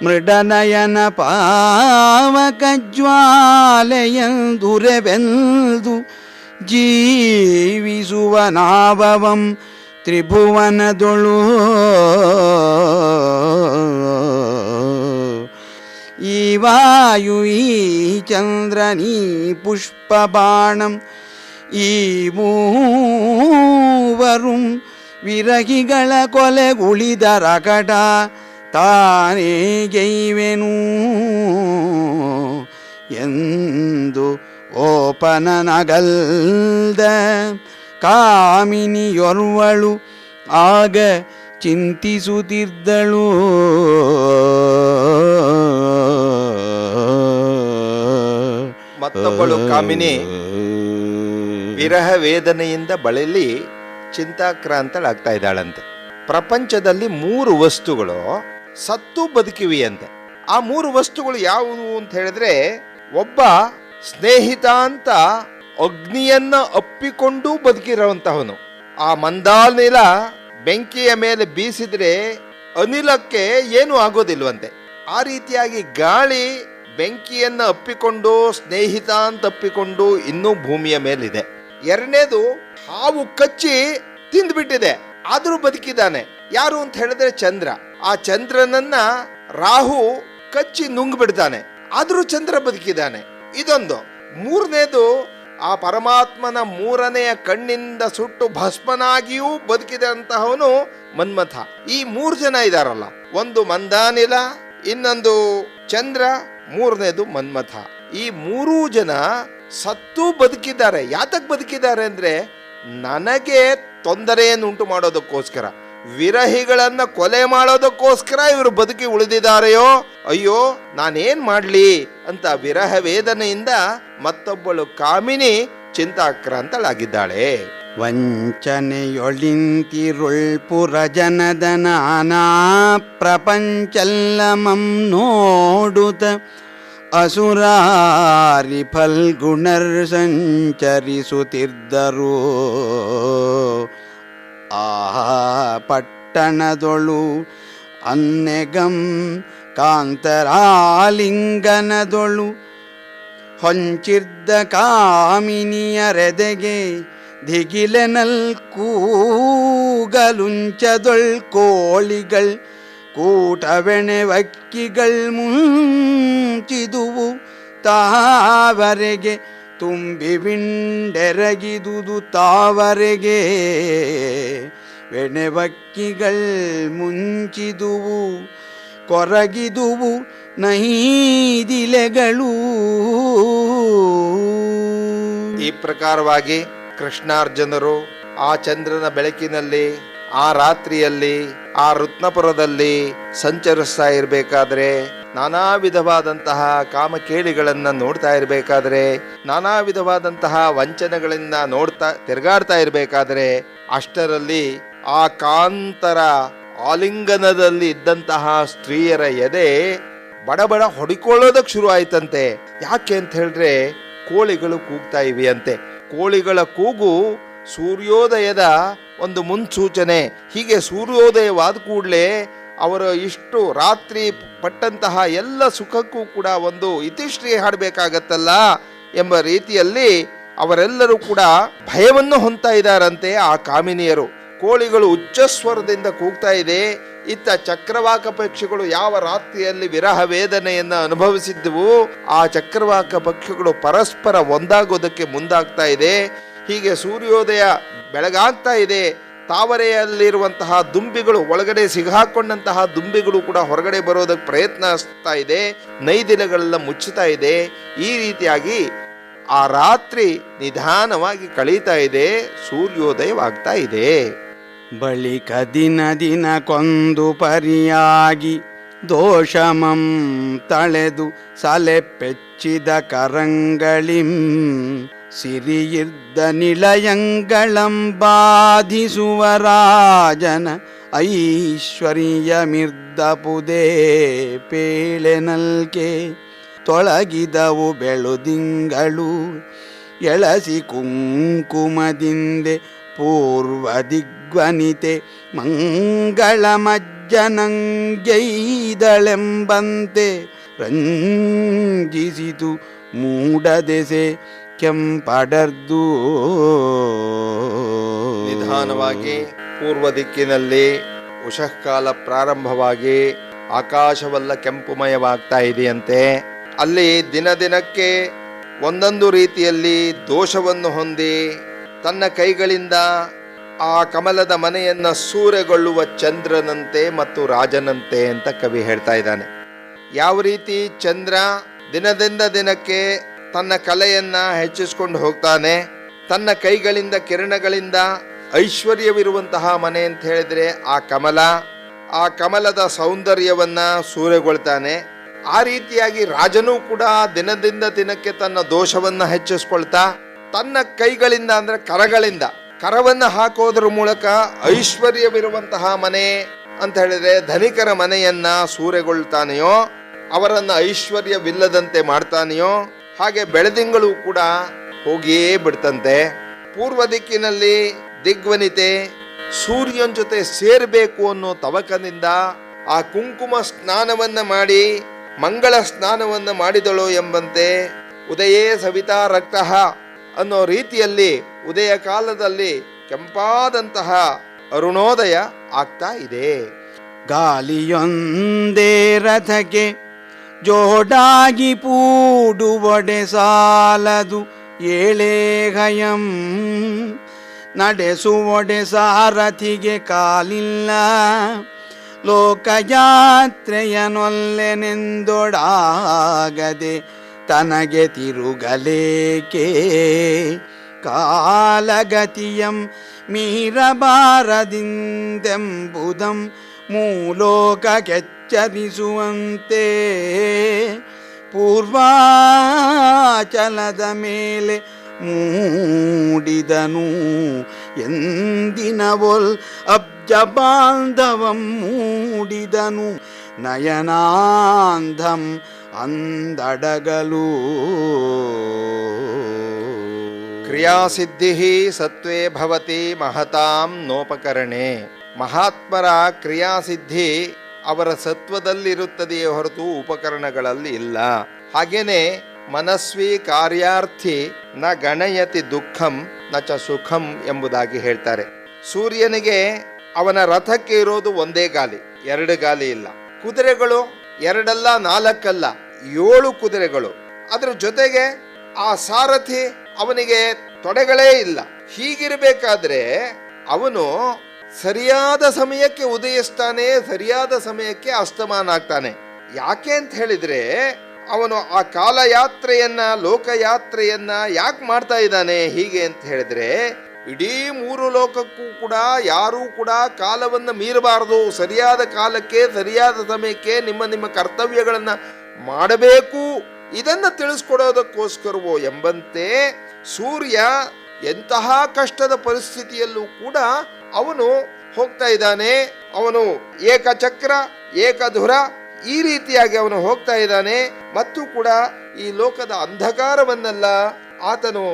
ಮೃಡನಯನ ಪಾವಕಜ್ವಾಲೆಯಂದುರೆವೆಲ್ದು ಜೀವಿಸುವನಾವವಂ ತ್ರಿಭುವನದೊಳು ಈ ವಾಯು ಈ ಚಂದ್ರನೀ ಪುಷ್ಪಬಾಣಂ ಈ ಮೂವರುಂ ವಿರಹಿಗಳ ಕೊಲೆಗುಳಿದರಕಟ ತಾನೇ ಗೈವೆನು ಎಂದು ಓಪನನಗಲ್ದ ಕಾಮಿನಿಯೊರ್ವಳು ಆಗ ಚಿಂತಿಸುತ್ತಿದ್ದಳು. ಮತ್ತೊಬ್ಬಳು ಕಾಮಿನಿ ವಿರಹ ವೇದನೆಯಿಂದ ಬಳಲಿ ಚಿಂತಾಕ್ರಾಂತಳಾಗ್ತಾ ಇದ್ದಾಳಂತೆ. ಪ್ರಪಂಚದಲ್ಲಿ 3 ವಸ್ತುಗಳು ಸತ್ತು ಬದುಕಿವೆಯಂತೆ. ಆ 3 ವಸ್ತುಗಳು ಯಾವುವು ಅಂತ ಹೇಳಿದ್ರೆ, ಒಬ್ಬ ಸ್ನೇಹಿತ ಅಂತ ಅಗ್ನಿಯನ್ನ ಅಪ್ಪಿಕೊಂಡು ಬದುಕಿರುವಂತಹವನು. ಆ ಮಂದಾನಿಲ ಬೆಂಕಿಯ ಮೇಲೆ ಬೀಸಿದ್ರೆ ಅನಿಲಕ್ಕೆ ಏನು ಆಗೋದಿಲ್ವಂತೆ. ಆ ರೀತಿಯಾಗಿ ಗಾಳಿ ಬೆಂಕಿಯನ್ನ ಅಪ್ಪಿಕೊಂಡು ಸ್ನೇಹಿತ ಅಂತ ಅಪ್ಪಿಕೊಂಡು ಇನ್ನೂ ಭೂಮಿಯ ಮೇಲಿದೆ. ಎರಡನೇದು, ಹಾವು ಕಚ್ಚಿ ತಿಂದ್ಬಿಟ್ಟಿದೆ, ಆದ್ರೂ ಬದುಕಿದ್ದಾನೆ. ಯಾರು ಅಂತ ಹೇಳಿದ್ರೆ ಚಂದ್ರ. ಆ ಚಂದ್ರನನ್ನ ರಾಹು ಕಚ್ಚಿ ನುಂಗ್ಬಿಡ್ತಾನೆ, ಆದ್ರೂ ಚಂದ್ರ ಬದುಕಿದ್ದಾನೆ. ಇದೊಂದು. ಮೂರನೇದು, ಆ ಪರಮಾತ್ಮನ 3ನೆಯ ಕಣ್ಣಿಂದ ಸುಟ್ಟು ಭಸ್ಮನಾಗಿಯೂ ಬದುಕಿದಂತಹವನು ಮನ್ಮಥ. ಈ 3 ಜನ ಇದಾರಲ್ಲ, ಒಂದು ಮಂದಾನಿಲ, ಇನ್ನೊಂದು ಚಂದ್ರ, 3ನೇದು ಮನ್ಮಥ. ಈ 3 ಜನ ಸತ್ತು ಬದುಕಿದ್ದಾರೆ. ಯಾತಕ್ ಬದುಕಿದ್ದಾರೆ ಅಂದ್ರೆ, ನನಗೆ ತೊಂದರೆಯನ್ನು ಉಂಟು ಮಾಡೋದಕ್ಕೋಸ್ಕರ, ವಿರಹಿಗಳನ್ನ ಕೊಲೆ ಮಾಡೋದಕ್ಕೋಸ್ಕರ ಇವರು ಬದುಕಿ ಉಳಿದಿದ್ದಾರೆಯೋ, ಅಯ್ಯೋ ನಾನೇನ್ ಮಾಡ್ಲಿ ಅಂತ ವಿರಹ ವೇದನೆಯಿಂದ ಮತ್ತೊಬ್ಬಳು ಕಾಮಿನಿ ಚಿಂತಾಕ್ರಾಂತಳಾಗಿದ್ದಾಳೆ. ವಂಚನೆಯೊಳಿಂತಿರುಳ್ಪುರಜನದ ನಾನಾ ಪ್ರಪಂಚಲ್ಲಮಂ ನೋಡುತ್ತ ಅಸುರಾರಿ ಫಲ್ಗುಣರ್ ಸಂಚರಿಸುತ್ತಿದ್ದರು. ಆ ಪಟ್ಟಣದೊಳು ಅನ್ನೆಗಂ ಕಾಂತರಾಲಿಂಗನದೊಳು ಹೊಂಚಿದ್ದ ಕಾಮಿನಿಯರೆದೆಗೆ ದಿಗಿಲೆನಲ್ ಕೂಗಲುಂಚದೊಳ್ ಕೋಳಿಗಳ್ ಕೂಟವೆಣೆವಕ್ಕಿಗಳ್ ಮುಂಚಿದುವು ತಾವರೆಗೆ ತುಂಬಿ ವಿಂಡೆರಗಿದುದು ತಾವರೆಗೆ ವೆಣೆವಕ್ಕಿಗಳ್ ಮುಂಚಿದುವು ಕೊರಗಿದುವು ನೈದಿಲೆಗಳು. ಈ ಪ್ರಕಾರವಾಗಿ ಕೃಷ್ಣಾರ್ಜುನರು ಆ ಚಂದ್ರನ ಬೆಳಕಿನಲ್ಲಿ ಆ ರಾತ್ರಿಯಲ್ಲಿ ಆ ರತ್ನಪುರದಲ್ಲಿ ಸಂಚರಿಸ್ತಾ ಇರಬೇಕಾದ್ರೆ, ನಾನಾ ವಿಧವಾದಂತಹ ಕಾಮಕೇಳಿಗಳನ್ನ ನೋಡ್ತಾ ಇರಬೇಕಾದ್ರೆ, ನಾನಾ ವಿಧವಾದಂತಹ ವಂಚನೆಗಳಿಂದ ತಿರುಗಾಡ್ತಾ ಇರಬೇಕಾದ್ರೆ, ಅಷ್ಟರಲ್ಲಿ ಆ ಕಾಂತರ ಆಲಿಂಗನದಲ್ಲಿ ಇದ್ದಂತಹ ಸ್ತ್ರೀಯರ ಎದೆ ಬಡಬಡ ಹೊಡಿಕೊಳ್ಳೋದಕ್ಕೆ ಶುರು ಆಯ್ತಂತೆ. ಯಾಕೆ ಅಂತ ಹೇಳಿದ್ರೆ ಕೋಳಿಗಳು ಕೂಗ್ತಾ ಇವೆ ಅಂತೆ. ಕೋಳಿಗಳ ಕೂಗು ಸೂರ್ಯೋದಯದ ಒಂದು ಮುನ್ಸೂಚನೆ. ಹೀಗೆ ಸೂರ್ಯೋದಯವಾದ ಕೂಡಲೇ ಅವರ ಇಷ್ಟು ರಾತ್ರಿ ಪಟ್ಟಂತಹ ಎಲ್ಲ ಸುಖಕ್ಕೂ ಕೂಡ ಒಂದು ಇತಿಶ್ರೀ ಹಾಡಬೇಕಾಗತ್ತಲ್ಲ ಎಂಬ ರೀತಿಯಲ್ಲಿ ಅವರೆಲ್ಲರೂ ಕೂಡ ಭಯವನ್ನು ಹೊಂದ್ತಾ ಇದ್ದಾರಂತೆ ಆ ಕಾಮಿನಿಯರು. ಕೋಳಿಗಳು ಉಚ್ಚಸ್ವರದಿಂದ ಕೂಗ್ತಾ ಇದೆ. ಇತ್ತ ಚಕ್ರವಾಕ ಪಕ್ಷಿಗಳು ಯಾವ ರಾತ್ರಿಯಲ್ಲಿ ವಿರಹ ವೇದನೆಯನ್ನು ಅನುಭವಿಸಿದ್ದವು, ಆ ಚಕ್ರವಾಕ ಪಕ್ಷಿಗಳು ಪರಸ್ಪರ ಒಂದಾಗೋದಕ್ಕೆ ಮುಂದಾಗ್ತಾ ಇದೆ. ಹೀಗೆ ಸೂರ್ಯೋದಯ ಬೆಳಗಾಗ್ತಾ ಇದೆ. ತಾವರೆಯಲ್ಲಿರುವಂತಹ ದುಂಬಿಗಳು, ಒಳಗಡೆ ಸಿಗಾಕೊಂಡಂತಹ ದುಂಬಿಗಳು ಕೂಡ ಹೊರಗಡೆ ಬರೋದಕ್ಕೆ ಪ್ರಯತ್ನಿಸ್ತಾ ಇದೆ. ನೈದಿಲೆಗಳೆಲ್ಲ ಮುಚ್ಚುತ್ತಾ ಇದೆ. ಈ ರೀತಿಯಾಗಿ ಆ ರಾತ್ರಿ ನಿಧಾನವಾಗಿ ಕಳೀತಾ ಇದೆ, ಸೂರ್ಯೋದಯವಾಗ್ತಾ ಇದೆ. ಬಳಿಕ ದಿನ ದಿನ ಕೊಂದು ಪರಿಯಾಗಿ ದೋಷಮಂ ತಳೆದು ಸಲೆ ಪೆಚ್ಚಿದ ಕರಂಗಳಿಂ ಸಿರಿಯಿರ್ದ ನಿಳಯಂಗಳಂ ಬಾಧಿಸುವ ರಾಜನ ಐಶ್ವರ್ಯಮಿರ್ದಪುದೇ ಪೇಳೆನಲ್ಕೆ ತೊಳಗಿದವು ಬೆಳುದಿಂಗಳು ಎಳಸಿ ಕುಂಕುಮದಿಂದೆ ಪೂರ್ವ ದಿಗ್ವನಿತೆ ಮಂಗಳ ಮಜ್ಜನಂಗೈದಳೆಂಬಂತೆ ರಂಜಿಸಿತು ಮೂಡದೆಸೆ ಕೆಂಪಡರ್ದು. ನಿಧಾನವಾಗಿ ಪೂರ್ವ ದಿಕ್ಕಿನಲ್ಲಿ ಉಷಃಕಾಲ ಪ್ರಾರಂಭವಾಗಿ ಆಕಾಶವೆಲ್ಲ ಕೆಂಪುಮಯವಾಗ್ತಾ ಇದೆಯಂತೆ. ಅಲ್ಲಿ ದಿನ ದಿನಕ್ಕೆ ಒಂದೊಂದು ರೀತಿಯಲ್ಲಿ ದೋಷವನ್ನು ಹೊಂದಿ ತನ್ನ ಕೈಗಳಿಂದ ಆ ಕಮಲದ ಮನೆಯನ್ನ ಸೂರೆಗೊಳ್ಳುವ ಚಂದ್ರನಂತೆ ಮತ್ತು ರಾಜನಂತೆ ಅಂತ ಕವಿ ಹೇಳ್ತಾ ಇದ್ದಾನೆ. ಯಾವ ರೀತಿ ಚಂದ್ರ ದಿನದಿಂದ ದಿನಕ್ಕೆ ತನ್ನ ಕಲೆಯನ್ನ ಹೆಚ್ಚಿಸ್ಕೊಂಡು ಹೋಗ್ತಾನೆ, ತನ್ನ ಕೈಗಳಿಂದ ಕಿರಣಗಳಿಂದ ಐಶ್ವರ್ಯವಿರುವಂತಹ ಮನೆ ಅಂತ ಹೇಳಿದ್ರೆ ಆ ಕಮಲದ ಸೌಂದರ್ಯವನ್ನ ಸೂರೆಗೊಳ್ತಾನೆ. ಆ ರೀತಿಯಾಗಿ ರಾಜನೂ ಕೂಡ ದಿನದಿಂದ ದಿನಕ್ಕೆ ತನ್ನ ದೋಷವನ್ನ ಹೆಚ್ಚಿಸ್ಕೊಳ್ತಾ ತನ್ನ ಕೈಗಳಿಂದ ಅಂದ್ರೆ ಕರವನ್ನ ಹಾಕೋದ್ರ ಮೂಲಕ ಐಶ್ವರ್ಯವಿರುವಂತಹ ಮನೆ ಅಂತ ಹೇಳಿದ್ರೆ ಧನಿಕರ ಮನೆಯನ್ನ ಸೂರೆಗೊಳ್ತಾನೆಯೋ, ಅವರನ್ನ ಐಶ್ವರ್ಯವಿಲ್ಲದಂತೆ ಮಾಡ್ತಾನೆಯೋ, ಹಾಗೆ ಬೆಳದಿಂಗಳು ಕೂಡ ಹೋಗಿಯೇ ಬಿಡ್ತಂತೆ. ಪೂರ್ವ ದಿಕ್ಕಿನಲ್ಲಿ ದಿಗ್ವನಿತೆ ಸೂರ್ಯನ ಜೊತೆ ಸೇರಬೇಕು ಅನ್ನೋ ತವಕದಿಂದ ಆ ಕುಂಕುಮ ಸ್ನಾನವನ್ನ ಮಾಡಿ ಮಂಗಳ ಸ್ನಾನವನ್ನ ಮಾಡಿದಳು ಎಂಬಂತೆ ಉದಯೇ ಸವಿತಾ ರಕ್ತಃ ಅನ್ನೋ ರೀತಿಯಲ್ಲಿ ಉದಯ ಕಾಲದಲ್ಲಿ ಕೆಂಪಾದಂತಹ ಅರುಣೋದಯ ಆಗ್ತಾ ಇದೆ. ಗಾಲಿಯೊಂದೇ ರಥಕ್ಕೆ ಜೋಡಾಗಿ ಪೂಡುವಡೆ ಸಾಲದು ಏಳೇಗಯಂ ನಡೆಸುವಡೆ ಸಾರಥಿಗೆ ಕಾಲಿಲ್ಲ ಲೋಕಯಾತ್ರೆಯನೊಲ್ಲೆನೆಂದೊಡಾಗದೆ ತನಗೆ ತಿರುಗಲೇಕೆ ಕಾಲಗತಿಯಂ ಮೀರಬಾರದಿಂದೆಂಬುದಂ ಮೂಲೋಕ ಕೆಚ್ಚರಿಸುವಂತೆ ಪೂರ್ವಾಚಲದ ಮೇಲೆ ಮೂಡಿದನು ಎಂದಿನವೊಲ್ ಅಬ್ಜ ಬಾಂಧವಂ ಮೂಡಿದನು ನಯನಾಂಧಂ ಅಂದಡಗಲು. ಕ್ರಿಯಾಸಿದ್ಧಿ ಸತ್ವೇ ಭವತಿ ಮಹತಾಂ ನೋಪಕರಣೆ. ಮಹಾತ್ಮರ ಕ್ರಿಯಾಸಿದ್ಧಿ ಅವರ ಸತ್ವದಲ್ಲಿರುತ್ತದೆಯೇ ಹೊರತು ಉಪಕರಣಗಳಲ್ಲಿ ಇಲ್ಲ. ಹಾಗೇನೆ ಮನಸ್ವಿ ಕಾರ್ಯಾರ್ಥಿ ನ ಗಣಯತಿ ದುಃಖಂ ನ ಚ ಸುಖಂ ಎಂಬುದಾಗಿ ಹೇಳ್ತಾರೆ. ಸೂರ್ಯನಿಗೆ ಅವನ ರಥಕ್ಕೆ ಇರೋದು ಒಂದೇ ಗಾಲಿ, 2 ಗಾಲಿ ಇಲ್ಲ. ಕುದುರೆಗಳು 2 ಅಲ್ಲ 4 ಅಲ್ಲ 7 ಕುದುರೆಗಳು. ಅದ್ರ ಜೊತೆಗೆ ಆ ಸಾರಥಿ ಅವನಿಗೆ ತೊಡೆಗಳೇ ಇಲ್ಲ. ಹೀಗಿರಬೇಕಾದ್ರೆ ಅವನು ಸರಿಯಾದ ಸಮಯಕ್ಕೆ ಉದಯಿಸ್ತಾನೆ, ಸರಿಯಾದ ಸಮಯಕ್ಕೆ ಅಸ್ತಮಾನ ಆಗ್ತಾನೆ. ಯಾಕೆ ಅಂತ ಹೇಳಿದ್ರೆ ಅವನು ಆ ಕಾಲಯಾತ್ರೆಯನ್ನ, ಲೋಕಯಾತ್ರೆಯನ್ನ ಯಾಕೆ ಮಾಡ್ತಾ ಇದ್ದಾನೆ ಹೀಗೆ ಅಂತ ಹೇಳಿದ್ರೆ, ಇಡೀ 3 ಲೋಕಕ್ಕೂ ಕೂಡ ಯಾರೂ ಕೂಡ ಕಾಲವನ್ನು ಮೀರಬಾರದು, ಸರಿಯಾದ ಕಾಲಕ್ಕೆ ಸರಿಯಾದ ಸಮಯಕ್ಕೆ ನಿಮ್ಮ ಕರ್ತವ್ಯಗಳನ್ನ ಮಾಡಬೇಕು, ಇದನ್ನ ತಿಳಿಸ್ಕೊಡೋದಕ್ಕೋಸ್ಕರವೋ ಎಂಬಂತೆ ಸೂರ್ಯ ಎಂತಹ ಕಷ್ಟದ ಪರಿಸ್ಥಿತಿಯಲ್ಲೂ ಕೂಡ ಅವನು ಹೋಗ್ತಾ ಇದ್ದಾನೆ. ಅವನು ಏಕಚಕ್ರ ಏಕಧುರ ಈ ರೀತಿಯಾಗಿ ಅವನು ಹೋಗ್ತಾ ಇದ್ದಾನೆ. ಮತ್ತು ಕೂಡ ಈ ಲೋಕದ ಅಂಧಕಾರವನ್ನೆಲ್ಲ ಆತನು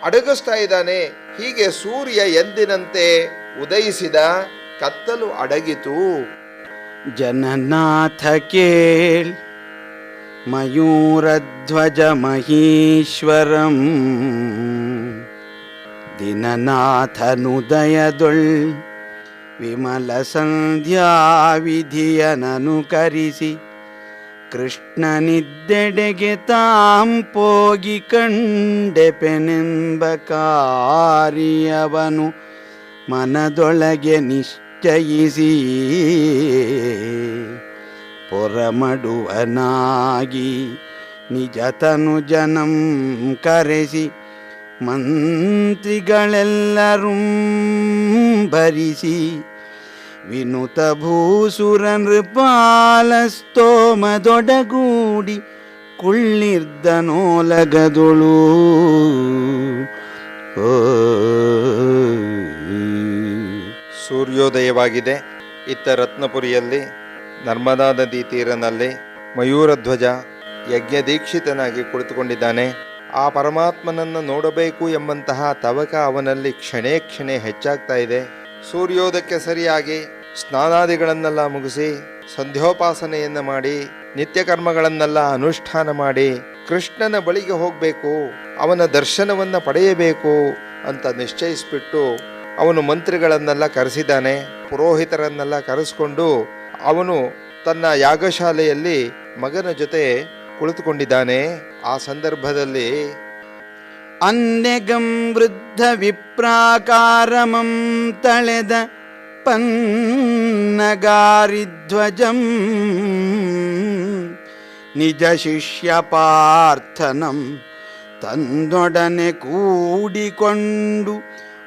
ಅಡಗಿಸ್ತಾ ಇದ್ದಾನೆ. ಹೀಗೆ ಸೂರ್ಯ ಎಂದಿನಂತೆ ಉದಯಿಸಿದ, ಕತ್ತಲು ಅಡಗಿತು. ಜನನಾಥ ಕೇಳ್ ಮಯೂರಧ್ವಜ ಮಹೇಶ್ವರಂ ದಿನನಾಥನುದಯದೊಳ್ ವಿಮಲ ಸಂಧ್ಯಾ ವಿಧಿಯನನುಕರಿಸಿ ಕೃಷ್ಣನಿದ್ದೆಡೆಗೆ ತಾಂಪೋಗಿ ಕಂಡೆಪೆನೆಂಬ ಕಾರ್ಯವನು ಮನದೊಳಗೆ ನಿಶ್ಚಯಿಸಿ ಪೊರಮಡುವನಾಗಿ ನಿಜತನು ಜನಂ ಕರೆಸಿ ಮಂತ್ರಿಗಳೆಲ್ಲರೂ ಭರಿಸಿ ವಿನುತ ಭೂಸುರ ನೃಪಾಲಸ್ತೋಮದೊಡಗೂಡಿ ಕುಳ್ಳಿರ್ದನೋಲಗದೊಳು. ಸೂರ್ಯೋದಯವಾಗಿದೆ. ಇತ್ತ ರತ್ನಪುರಿಯಲ್ಲಿ ನರ್ಮದಾ ನದಿ ತೀರನಲ್ಲಿ ಮಯೂರಧ್ವಜ ಯಜ್ಞದೀಕ್ಷಿತನಾಗಿ ಕುಳಿತುಕೊಂಡಿದ್ದಾನೆ. ಆ ಪರಮಾತ್ಮನನ್ನು ನೋಡಬೇಕು ಎಂಬಂತಹ ತವಕ ಅವನಲ್ಲಿ ಕ್ಷಣೇ ಕ್ಷಣೆ ಹೆಚ್ಚಾಗ್ತಾ ಇದೆ. ಸೂರ್ಯೋದಯಕ್ಕೆ ಸರಿಯಾಗಿ ಸ್ನಾನಾದಿಗಳನ್ನೆಲ್ಲ ಮುಗಿಸಿ ಸಂಧ್ಯೋಪಾಸನೆಯನ್ನು ಮಾಡಿ ನಿತ್ಯ ಕರ್ಮಗಳನ್ನೆಲ್ಲ ಅನುಷ್ಠಾನ ಮಾಡಿ ಕೃಷ್ಣನ ಬಳಿಗೆ ಹೋಗಬೇಕು, ಅವನ ದರ್ಶನವನ್ನು ಪಡೆಯಬೇಕು ಅಂತ ನಿಶ್ಚಯಿಸಿಬಿಟ್ಟು ಅವನು ಮಂತ್ರಿಗಳನ್ನೆಲ್ಲ ಕರೆಸಿದ್ದಾನೆ. ಪುರೋಹಿತರನ್ನೆಲ್ಲ ಕರೆಸ್ಕೊಂಡು ಅವನು ತನ್ನ ಯಾಗಶಾಲೆಯಲ್ಲಿ ಮಗನ ಜೊತೆ ಕುಳಿತುಕೊಂಡಿದ್ದಾನೆ. ಆ ಸಂದರ್ಭದಲ್ಲಿ ಅನ್ಯಗಂ ವೃದ್ಧ ವಿಪ್ರಾಕಾರಮಂ ತಳೆದ ಪನ್ನಗಾರಿಧ್ವಜಂ ನಿಜ ಶಿಷ್ಯ ಪಾರ್ಥನಂ ತಂದೊಡನೆ ಕೂಡಿಕೊಂಡು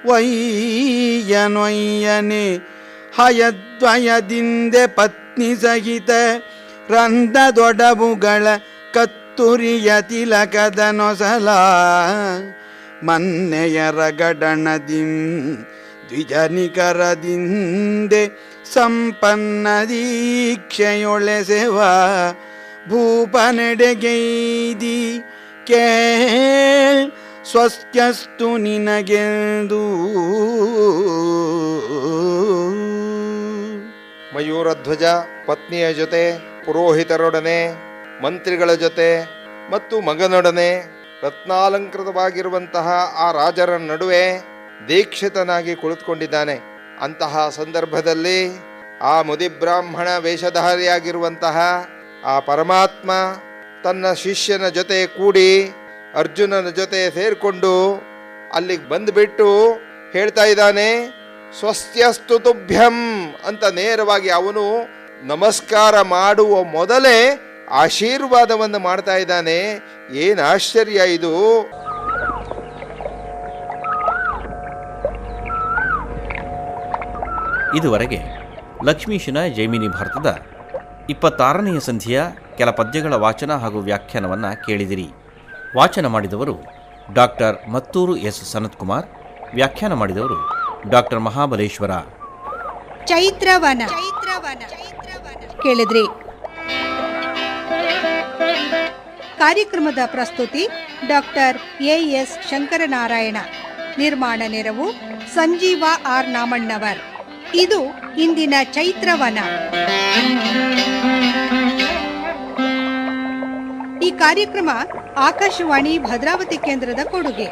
ವಯ್ಯನೊಯ್ಯನೆ ಹಯದ್ವಯದಿಂದೆ ಪತ್ನಿ ಸಹಿತ ರಂಧದೊಡವುಗಳ ಕತ್ತುರಿಯ ತಿಲಕದ ನೊಸಲ ಮನ್ನೆಯ ರಗಡಣದಿಂ ದ್ವಿಜನಿಕರದಿಂದೆ ಸಂಪನ್ನ ದೀಕ್ಷೆಯೊಳೆಸೆವ ಭೂಪನೆಡೆಗೈದಿ ಕೇಳ್ ಸ್ವಸ್ತ್ಯಸ್ತು ನಿನಗೆಂದು. ಮಯೂರಧ್ವಜ ಪತ್ನಿಯ ಜೊತೆ, ಪುರೋಹಿತರೊಡನೆ, ಮಂತ್ರಿಗಳ ಜೊತೆ ಮತ್ತು ಮಗನೊಡನೆ ರತ್ನಾಲಂಕೃತವಾಗಿರುವಂತಹ ಆ ರಾಜರ ನಡುವೆ ದೀಕ್ಷಿತನಾಗಿ ಕುಳಿತುಕೊಂಡಿದ್ದಾನೆ. ಅಂತಹ ಸಂದರ್ಭದಲ್ಲಿ ಆ ಮುದಿಬ್ರಾಹ್ಮಣ ವೇಷಧಾರಿಯಾಗಿರುವಂತಹ ಆ ಪರಮಾತ್ಮ ತನ್ನ ಶಿಷ್ಯನ ಜೊತೆ ಕೂಡಿ ಅರ್ಜುನನ ಜೊತೆ ಸೇರಿಕೊಂಡು ಅಲ್ಲಿಗೆ ಬಂದುಬಿಟ್ಟು ಹೇಳ್ತಾ ಇದ್ದಾನೆ, ಸ್ವಸ್ತ್ಯಸ್ತು ತುಭ್ಯಂ ಅಂತ ನೇರವಾಗಿ ಅವನು ನಮಸ್ಕಾರ ಮಾಡುವ ಮೊದಲೇ ಆಶೀರ್ವಾದವನ್ನು ಮಾಡ್ತಾ ಇದ್ದಾನೆ. ಏನು ಆಶ್ಚರ್ಯ ಇದು! ಇದುವರೆಗೆ ಲಕ್ಷ್ಮೀಶನ ಜೈಮಿನಿ ಭಾರತದ 26ನೆಯ ಸಂಧಿಯ ಕೆಲ ಪದ್ಯಗಳ ವಾಚನ ಹಾಗೂ ವ್ಯಾಖ್ಯಾನವನ್ನು ಕೇಳಿದಿರಿ. ವಾಚನ ಮಾಡಿದವರು ಡಾಕ್ಟರ್ ಮತ್ತೂರು ಎಸ್ ಸನತ್ಕುಮಾರ್, ವ್ಯಾಖ್ಯಾನ ಮಾಡಿದವರು ಡಾಕ್ಟರ್ ಮಹಾಬಲೇಶ್ವರ. ಚೈತ್ರವನ ಕೇಳಿದ್ರಿ. ಕಾರ್ಯಕ್ರಮದ ಪ್ರಸ್ತುತಿ ಡಾಕ್ಟರ್ ಎಎಸ್ ಶಂಕರನಾರಾಯಣ. ನಿರ್ಮಾಣ ನೆರವು ಸಂಜೀವ ಆರ್ ನಾಮಣ್ಣವರ್. ಇದು ಇಂದಿನ ಚೈತ್ರವನ. ಈ ಕಾರ್ಯಕ್ರಮ ಆಕಾಶವಾಣಿ ಭದ್ರಾವತಿ ಕೇಂದ್ರದ ಕೊಡುಗೆ.